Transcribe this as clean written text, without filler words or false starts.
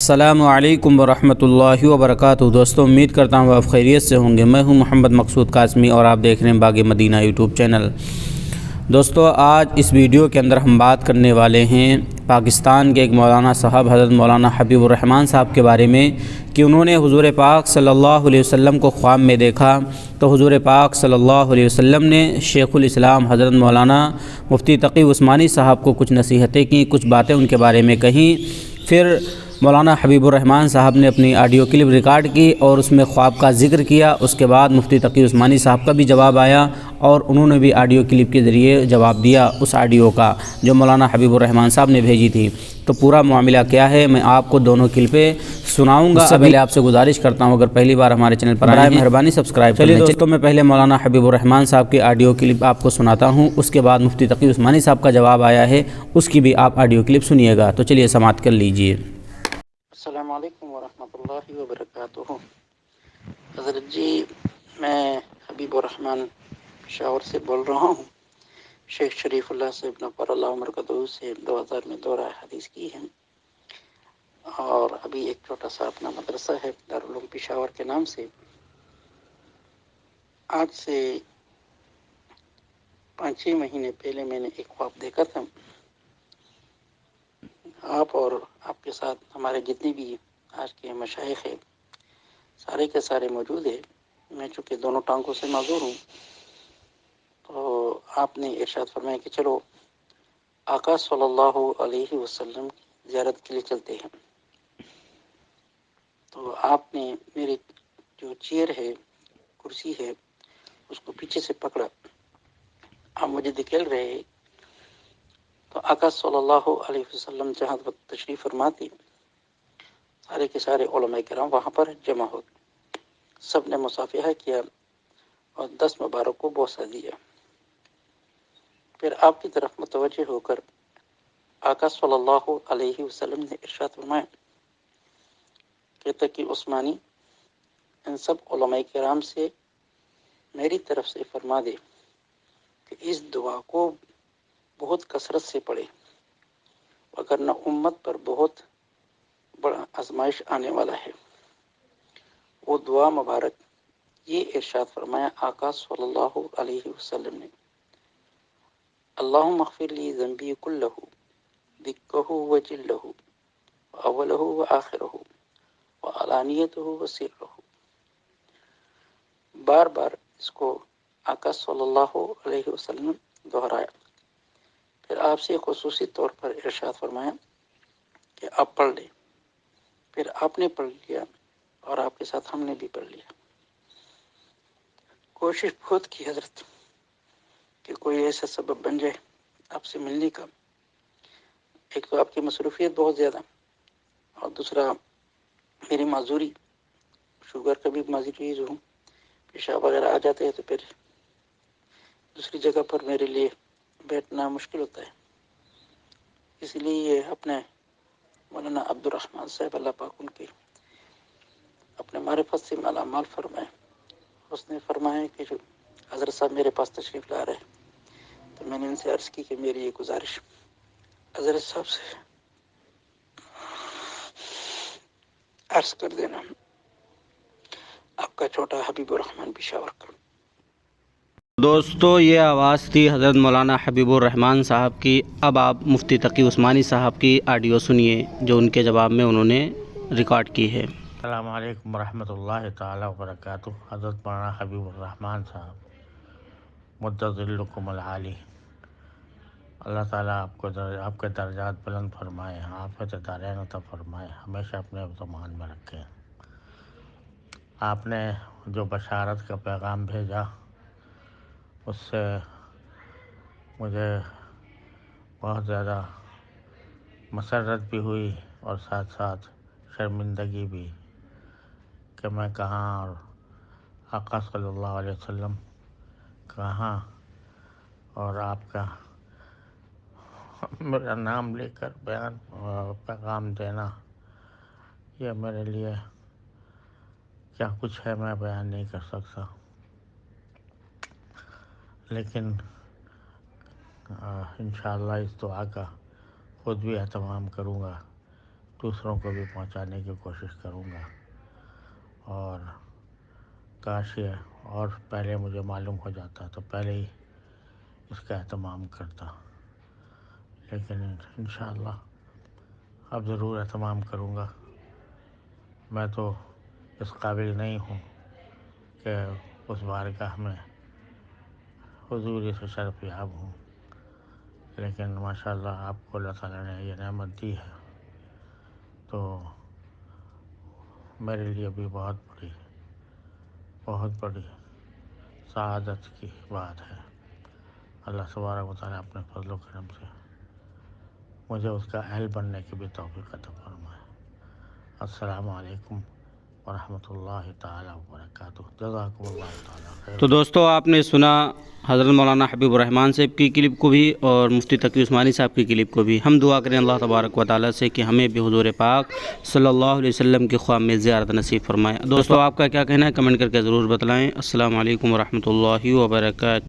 السلام علیکم ورحمۃ اللہ وبرکاتہ۔ دوستوں، امید کرتا ہوں آپ خیریت سے ہوں گے۔ میں ہوں محمد مقصود قاسمی اور آپ دیکھ رہے ہیں باغ مدینہ یوٹیوب چینل۔ دوستو، آج اس ویڈیو کے اندر ہم بات کرنے والے ہیں پاکستان کے ایک مولانا صاحب حضرت مولانا حبیب الرحمن صاحب کے بارے میں کہ انہوں نے حضور پاک صلی اللہ علیہ وسلم کو خواب میں دیکھا تو حضور پاک صلی اللہ علیہ وسلم نے شیخ الاسلام حضرت مولانا مفتی تقی عثمانی صاحب کو کچھ نصیحتیں کی، کچھ باتیں ان کے بارے میں کہیں۔ پھر مولانا حبیب الرحمن صاحب نے اپنی آڈیو کلپ ریکارڈ کی اور اس میں خواب کا ذکر کیا۔ اس کے بعد مفتی تقی عثمانی صاحب کا بھی جواب آیا اور انہوں نے بھی آڈیو کلپ کے ذریعے جواب دیا اس آڈیو کا جو مولانا حبیب الرحمن صاحب نے بھیجی تھی۔ تو پورا معاملہ کیا ہے میں آپ کو دونوں کلپیں سناؤں گا۔ اس سے پہلے آپ سے گزارش کرتا ہوں اگر پہلی بار ہمارے چینل پر آئے ہیں مہربانی سبسکرائب کر لیں۔ دوستوں، میں پہلے مولانا حبیب الرحمن صاحب کی آڈیو کلپ آپ کو سناتا ہوں، اس کے بعد مفتی تقی عثمانی صاحب کا جواب آیا ہے، اس کی بھی آپ آڈیو کلپ سنیے گا۔ تو چلیے سماعت کر لیجئے۔ السلام علیکم ورحمۃ اللہ وبرکاتہ۔ حضرت جی، میں حبیب الرحمن پشاور سے بول رہا ہوں۔ شیخ شریف اللہ سے نفر اللہ عمر قدو سے 2000 میں دورہ حدیث کی ہے، اور ابھی ایک چھوٹا سا اپنا مدرسہ ہے دارالعلوم پشاور کے نام سے۔ آج سے 5-6 مہینے پہلے میں نے ایک خواب دیکھا تھا۔ آپ اور آپ کے ساتھ ہمارے جتنے بھی آج کے مشائخ ہیں سارے کے سارے موجود ہیں۔ میں چونکہ دونوں ٹانگوں سے معذور ہوں، تو آپ نے ارشاد فرمایا کہ چلو آقا صلی اللہ علیہ وسلم کی زیارت کے لیے چلتے ہیں۔ تو آپ نے میری جو چیئر ہے، کرسی ہے، اس کو پیچھے سے پکڑا، آپ مجھے دکھیل رہے ہیں۔ تو آقا صلی اللہ علیہ وسلم جہاں وقت تشریف فرماتے، سارے کے سارے علماء کرام وہاں پر جمع ہو، سب نے مصافحہ کیا اور 10 مبارک کو بوسہ دیا۔ پھر آپ کی طرف متوجہ ہو کر آقا صلی اللہ علیہ وسلم نے ارشاد فرمایا کہ تقی عثمانی ان سب علماء کرام سے میری طرف سے فرما دے کہ اس دعا کو بہت کثرت سے پڑھے، وگرنہ امت پر بہت بڑا آزمائش آنے والا ہے۔ وہ دعا مبارک یہ ارشاد فرمایا آقا صلی اللہ علیہ وسلم نے: اللہم اغفر لی ذنبی کلہ دکہ و جلہ اولہ و آخرہ وعلانیتہ و سرہ۔ بار بار اس کو آقا صلی اللہ علیہ وسلم دہرایا۔ پھر آپ سے خصوصی طور پر ارشاد فرمایا کہ آپ پڑھ لیں۔ پھر آپ نے پڑھ لیا اور آپ کے ساتھ ہم نے بھی پڑھ لیا۔ کوشش بہت کی حضرت کہ کوئی ایسا سبب بن جائے آپ سے ملنے کا۔ ایک تو آپ کی مصروفیت بہت زیادہ، اور دوسرا میری معذوری، شوگر کا بھی مریض ہوں، پیشاب وغیرہ آ جاتے ہیں تو پھر دوسری جگہ پر میرے لیے بیٹھنا مشکل ہوتا ہے۔ اس لیے یہ اپنے مولانا عبد الرحمن صاحب اللہ پاک ان کے اپنے معرفت سے مالا مال فرمائے۔ اس نے فرمایا کہ جو حضرت صاحب میرے پاس تشریف لا رہے، تو میں نے ان سے عرض کی کہ میری یہ گزارش حضرت صاحب سے عرض کر دینا، آپ کا چھوٹا حبیب الرحمن پشاور کا۔ دوستو، یہ آواز تھی حضرت مولانا حبیب الرحمن صاحب کی۔ اب آپ مفتی تقی عثمانی صاحب کی آڈیو سنیے جو ان کے جواب میں انہوں نے ریکارڈ کی ہے۔ السلام علیکم ورحمۃ اللہ تعالی وبرکاتہ۔ حضرت مولانا حبیب الرحمن صاحب مدد ذلکم العالی، اللہ تعالیٰ آپ کے درجات بلند فرمائے، عافیت دارین عطا فرمائے، ہمیشہ اپنے ضمان میں رکھیں۔ آپ نے جو بشارت کا پیغام بھیجا اس سے مجھے بہت زیادہ مسرت بھی ہوئی اور ساتھ ساتھ شرمندگی بھی کہ میں کہاں اور آقا صلی اللہ علیہ وسلم کہاں، اور آپ کا میرا نام لے کر بیان اور پیغام دینا، یہ میرے لیے کیا کچھ ہے میں بیان نہیں کر سکتا۔ لیکن انشاءاللہ اس دعا کا خود بھی اہتمام کروں گا دوسروں کو بھی پہنچانے کی کوشش کروں گا، اور کاش یہ اور پہلے مجھے معلوم ہو جاتا تو پہلے ہی اس کا اہتمام کرتا، لیکن انشاءاللہ اب ضرور اہتمام کروں گا۔ میں تو اس قابل نہیں ہوں کہ اس بارگاہ میں حضوری سے شرف یاب ہوں، لیکن ماشاءاللہ آپ کو اللہ تعالیٰ نے یہ نعمت دی ہے، تو میرے لیے بھی بہت بڑی سعادت کی بات ہے۔ اللہ تبارک و تعالیٰ اپنے فضل و کرم سے مجھے اس کا اہل بننے کی بھی توفیق عطا فرمائے۔ السلام علیکم ورحمۃ اللہ تعالیٰ وبرکاتہ۔ جزاکم اللہ تعالیٰ خیر۔ تو دوستو آپ نے سنا حضرت مولانا حبیب الرحمن صاحب کی کلپ کو بھی اور مفتی تقی عثمانی صاحب کی کلپ کو بھی۔ ہم دعا کریں اللہ تبارک و تعالیٰ سے کہ ہمیں بھی حضور پاک صلی اللہ علیہ وسلم کی خواہ میں زیارت نصیب فرمائے۔ دوستو آپ کا کیا کہنا ہے کمنٹ کر کے ضرور بتلائیں۔ السلام علیکم ورحمۃ اللہ وبرکاتہ۔